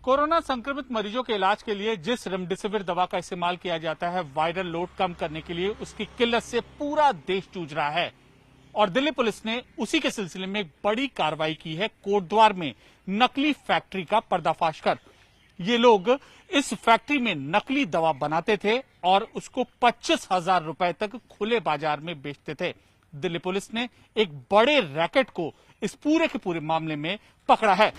कोरोना संक्रमित मरीजों के इलाज के लिए जिस रेमडेसिविर दवा का इस्तेमाल किया जाता है, वायरल लोड कम करने के लिए उसकी किल्लत से पूरा देश जूझ रहा है। और दिल्ली पुलिस ने उसी के सिलसिले में एक बड़ी कार्रवाई की है। कोटद्वार में नकली फैक्ट्री का पर्दाफाश कर ये लोग इस फैक्ट्री में नकली दवा बनाते थे और उसको 25,000 रुपए तक खुले बाजार में बेचते थे। दिल्ली पुलिस ने एक बड़े रैकेट को इस पूरे के पूरे मामले में पकड़ा है।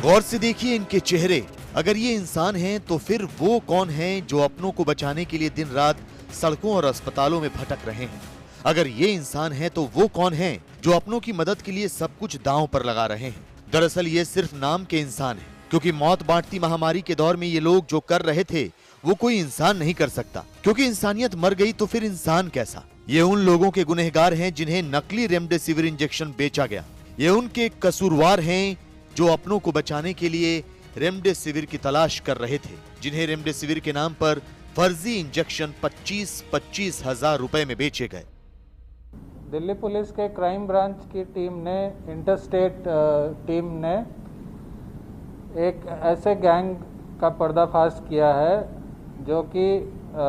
गौर से देखिए इनके चेहरे। अगर ये इंसान हैं तो फिर वो कौन हैं जो अपनों को बचाने के लिए दिन रात सड़कों और अस्पतालों में भटक रहे हैं? अगर ये इंसान हैं तो वो कौन हैं जो अपनों की मदद के लिए सब कुछ दांव पर लगा रहे हैं? दरअसल ये सिर्फ नाम के इंसान हैं, क्योंकि मौत बांटती महामारी के दौर में ये लोग जो कर रहे थे वो कोई इंसान नहीं कर सकता, क्योंकि इंसानियत मर गई तो फिर इंसान कैसा? ये उन लोगों के गुनहगार हैं जिन्हें नकली रेमडेसिविर इंजेक्शन बेचा गया। ये उनके कसूरवार हैं जो अपनों को बचाने के लिए रेमडेसिविर की तलाश कर रहे थे, जिन्हें रेमडेसिविर के नाम पर फर्जी इंजेक्शन 25-25 हजार रुपए में बेचे गए। दिल्ली पुलिस के क्राइम ब्रांच की टीम ने, इंटरस्टेट टीम ने एक ऐसे गैंग का पर्दाफाश किया है जो कि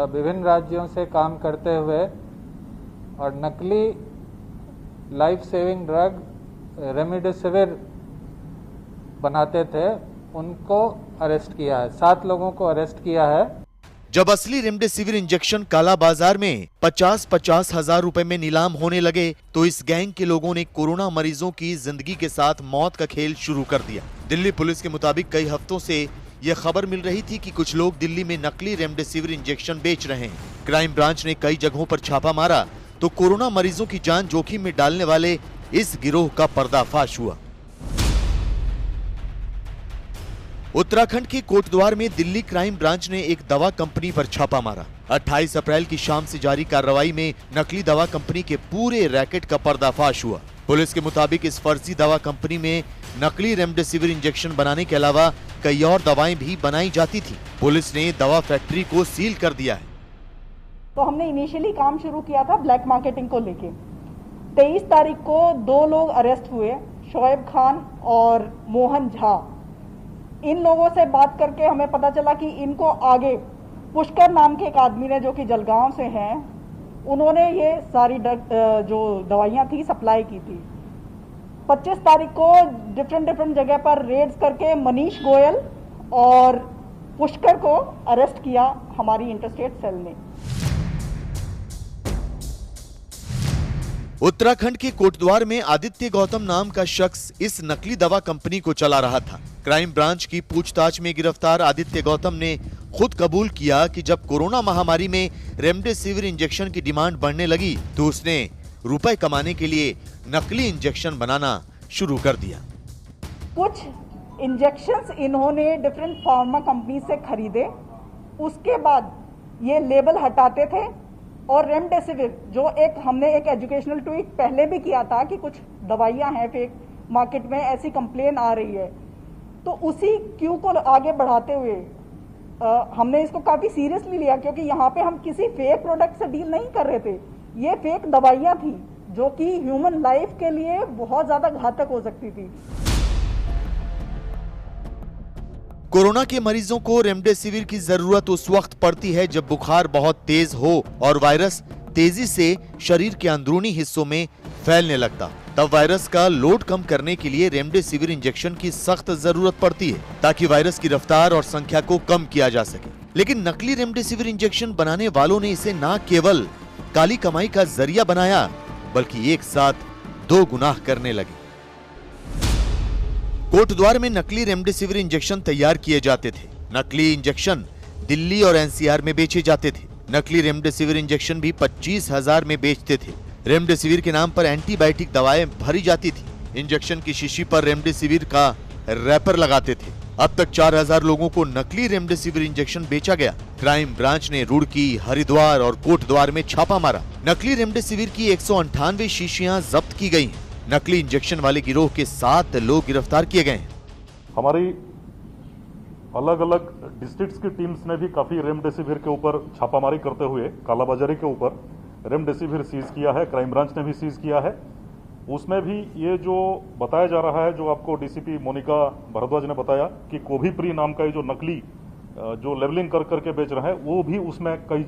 विभिन्न राज्यों से काम करते हुए और नकली लाइफ सेविंग ड्रग रेमडेसिविर बनाते थे, उनको अरेस्ट किया है। 7 लोगों को अरेस्ट किया है। जब असली रेमडेसिविर इंजेक्शन काला बाजार में 50-50 हजार रुपए में नीलाम होने लगे तो इस गैंग के लोगों ने कोरोना मरीजों की जिंदगी के साथ मौत का खेल शुरू कर दिया। दिल्ली पुलिस के मुताबिक कई हफ्तों से यह खबर मिल रही थी कि कुछ लोग दिल्ली में नकली रेमडेसिविर इंजेक्शन बेच रहे हैं। क्राइम ब्रांच ने कई जगहों पर छापा मारा तो कोरोना मरीजों की जान जोखिम में डालने वाले इस गिरोह का पर्दाफाश हुआ। उत्तराखंड के कोटद्वार में दिल्ली क्राइम ब्रांच ने एक दवा कंपनी पर छापा मारा। 28 अप्रैल की शाम से जारी कार्रवाई में नकली दवा कंपनी के पूरे रैकेट का पर्दाफाश हुआ। पुलिस के मुताबिक इस फर्जी दवा कंपनी में नकली रेमडेसिविर इंजेक्शन बनाने के अलावा कई और दवाएं भी बनाई जाती थी। पुलिस ने दवा फैक्ट्री को सील कर दिया है। तो हमने इनिशियली काम शुरू किया था ब्लैक मार्केटिंग को लेके। 23 तारीख को 2 लोग अरेस्ट हुए, शोएब खान और मोहन झा। इन लोगों से बात करके हमें पता चला कि इनको आगे पुष्कर नाम के एक आदमी ने, जो कि जलगांव से हैं, उन्होंने ये सारी जो दवाइयाँ थी सप्लाई की थी। 25 तारीख को डिफरेंट जगह पर रेड्स करके मनीष गोयल और पुष्कर को अरेस्ट किया हमारी इंटरस्टेट सेल ने। उत्तराखंड के कोटद्वार में आदित्य गौतम नाम का शख्स इस नकली दवा कंपनी को चला रहा था। क्राइम ब्रांच की पूछताछ में गिरफ्तार आदित्य गौतम ने खुद कबूल किया कि जब कोरोना महामारी में रेमडेसिविर इंजेक्शन की डिमांड बढ़ने लगी तो उसने रुपए कमाने के लिए नकली इंजेक्शन बनाना शुरू कर दिया। कुछ इंजेक्शंस इन्होंने डिफरेंट फार्मा कंपनी से खरीदे, उसके बाद ये लेबल हटाते थे और रेमडेसिविर, जो हमने एक एजुकेशनल ट्वीट पहले भी किया था कि कुछ दवाइयां हैं फेक मार्केट में, ऐसी कंप्लेन आ रही है, तो उसी क्यू को आगे बढ़ाते हुए हमने इसको काफी सीरियसली लिया, क्योंकि यहाँ पे हम किसी फेक प्रोडक्ट से डील नहीं कर रहे थे। ये फेक दवाइयां थी जो कि ह्यूमन लाइफ के लिए बहुत ज्यादा घातक हो सकती थी। कोरोना के मरीजों को रेमडेसिविर की जरूरत उस वक्त पड़ती है जब बुखार बहुत तेज हो और वायरस तेजी से शरीर के अंदरूनी हिस्सों में फैलने लगता। तब वायरस का लोड कम करने के लिए रेमडेसिविर इंजेक्शन की सख्त जरूरत पड़ती है ताकि वायरस की रफ्तार और संख्या को कम किया जा सके। लेकिन नकली रेमडेसिविर इंजेक्शन बनाने वालों ने इसे न केवल काली कमाई का जरिया बनाया बल्कि एक साथ 2 गुनाह करने लगे। कोटद्वार में नकली रेमडेसिविर इंजेक्शन तैयार किए जाते थे। नकली इंजेक्शन दिल्ली और एनसीआर में बेचे जाते थे। नकली रेमडेसिविर इंजेक्शन भी 25,000 में बेचते थे। रेमडेसिविर के नाम पर एंटीबायोटिक दवाएं भरी जाती थी। इंजेक्शन की शीशी पर रेमडेसिविर का रैपर लगाते थे। अब तक 4,000 लोगों को नकली रेमडेसिविर इंजेक्शन बेचा गया। क्राइम ब्रांच ने रुड़की, हरिद्वार और कोटद्वार में छापा मारा। नकली रेमडेसिविर की 198 शीशियां जब्त की गई। नकली इंजेक्शन वाले गिरोह के 7 लोग गिरफ्तार किए गए। हमारी अलग अलग डिस्ट्रिक्ट्स की टीम्स ने भी काफी रेमडेसिविर के ऊपर छापामारी करते हुए कालाबाजारी के ऊपर रेमडेसिविर सीज किया है। क्राइम ब्रांच ने भी सीज किया है। उसमें भी ये जो बताया जा रहा है, जो आपको डीसीपी मोनिका भारद्वाज ने बताया कि कोविप्री नाम का ये जो नकली जो लेवलिंग कर करके बेच रहे हैं, वो भी उसमें कई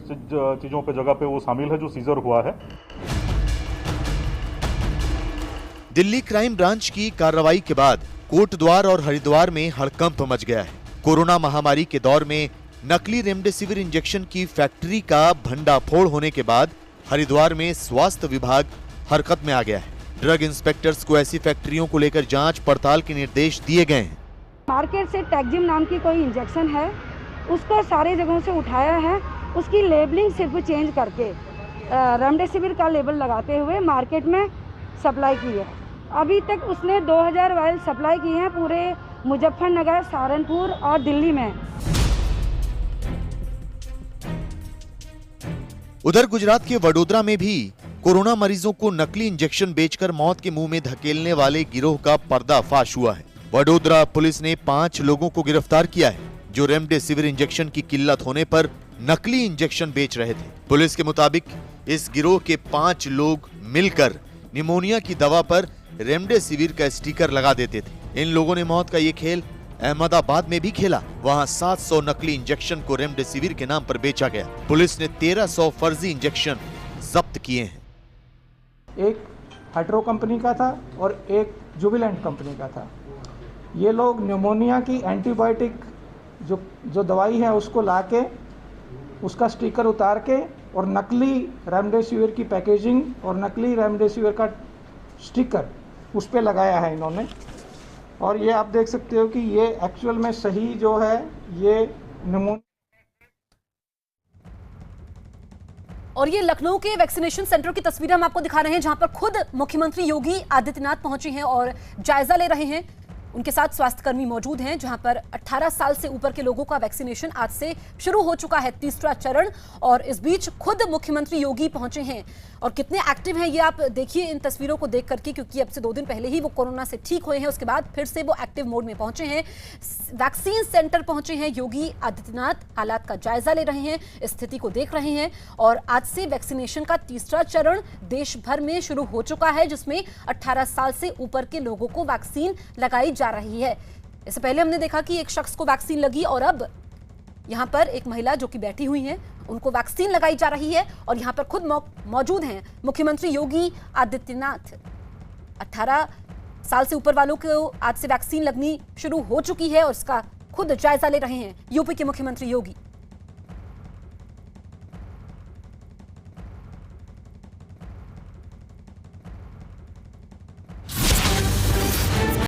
चीजों पे जगह पे वो शामिल है जो सीजर हुआ है। दिल्ली क्राइम ब्रांच की कार्रवाई के बाद कोटद्वार और हरिद्वार में हड़कंप मच गया है। कोरोना महामारी के दौर में नकली रेमडेसिविर इंजेक्शन की फैक्ट्री का भंडाफोड़ होने के बाद हरिद्वार में स्वास्थ्य विभाग हरकत में आ गया है। ड्रग इंस्पेक्टर्स को ऐसी फैक्ट्रियों को लेकर जांच पड़ताल के निर्देश दिए गए हैं। मार्केट से टैक्जिम नाम की कोई इंजेक्शन है, उसको सारे जगहों से उठाया है, उसकी लेबलिंग सिर्फ चेंज करके रेमडेसिविर का लेबल लगाते हुए मार्केट में सप्लाई की है। अभी तक उसने 2000 वायल सप्लाई की हैं पूरे मुजफ्फरनगर, सहारनपुर और दिल्ली में। उधर गुजरात के वडोदरा में भी कोरोना मरीजों को नकली इंजेक्शन बेचकर मौत के मुंह में धकेलने वाले गिरोह का पर्दाफाश हुआ है। वडोदरा पुलिस ने 5 लोगों को गिरफ्तार किया है जो रेमडेसिविर इंजेक्शन की किल्लत होने पर नकली इंजेक्शन बेच रहे थे। पुलिस के मुताबिक इस गिरोह के 5 लोग मिलकर निमोनिया की दवा पर रेमडेसिविर का स्टिकर लगा देते थे। इन लोगों ने मौत का ये खेल अहमदाबाद में भी खेला। वहां 700 नकली इंजेक्शन को रेमडेसिविर के नाम पर बेचा गया। पुलिस ने 1300 फर्जी इंजेक्शन जब्त किए हैं। एक हाइड्रो कंपनी का था और एक जुबिलेंट कंपनी का था। ये लोग निमोनिया की एंटीबायोटिक जो दवाई है उसको लाके उसका स्टिकर उतार के और नकली रेमडेसिविर की पैकेजिंग और नकली रेमडेसिविर का स्टिकर उस पे लगाया है इन्होंने। और ये आप देख सकते हो कि ये एक्चुअल में सही जो है ये निमोनिया। और ये लखनऊ के वैक्सीनेशन सेंटर की तस्वीरें हम आपको दिखा रहे हैं, जहां पर खुद मुख्यमंत्री योगी आदित्यनाथ पहुंचे हैं और जायजा ले रहे हैं। उनके साथ स्वास्थ्यकर्मी मौजूद हैं, जहां पर 18 साल से ऊपर के लोगों का वैक्सीनेशन आज से शुरू हो चुका है, तीसरा चरण। और इस बीच खुद मुख्यमंत्री योगी पहुंचे हैं और कितने एक्टिव हैं ये आप देखिए इन तस्वीरों को देख करके, क्योंकि अब से 2 दिन पहले ही वो कोरोना से ठीक हुए हैं। उसके बाद फिर से वो एक्टिव मोड में पहुंचे हैं। वैक्सीन सेंटर पहुंचे हैं योगी आदित्यनाथ, हालात का जायजा ले रहे हैं, स्थिति को देख रहे हैं। और आज से वैक्सीनेशन का तीसरा चरण देश भर में शुरू हो चुका है, जिसमें 18 साल से ऊपर के लोगों को वैक्सीन लगाई जा रही है। इससे पहले हमने देखा कि एक शख्स को वैक्सीन लगी और अब यहां पर एक महिला जो कि बैठी हुई हैं उनको वैक्सीन लगाई जा रही है। और यहां पर खुद मौजूद हैं मुख्यमंत्री योगी आदित्यनाथ। 18 साल से ऊपर वालों को आज से वैक्सीन लगनी शुरू हो चुकी है और इसका खुद जायजा ले रहे हैं यूपी के मुख्यमंत्री योगी।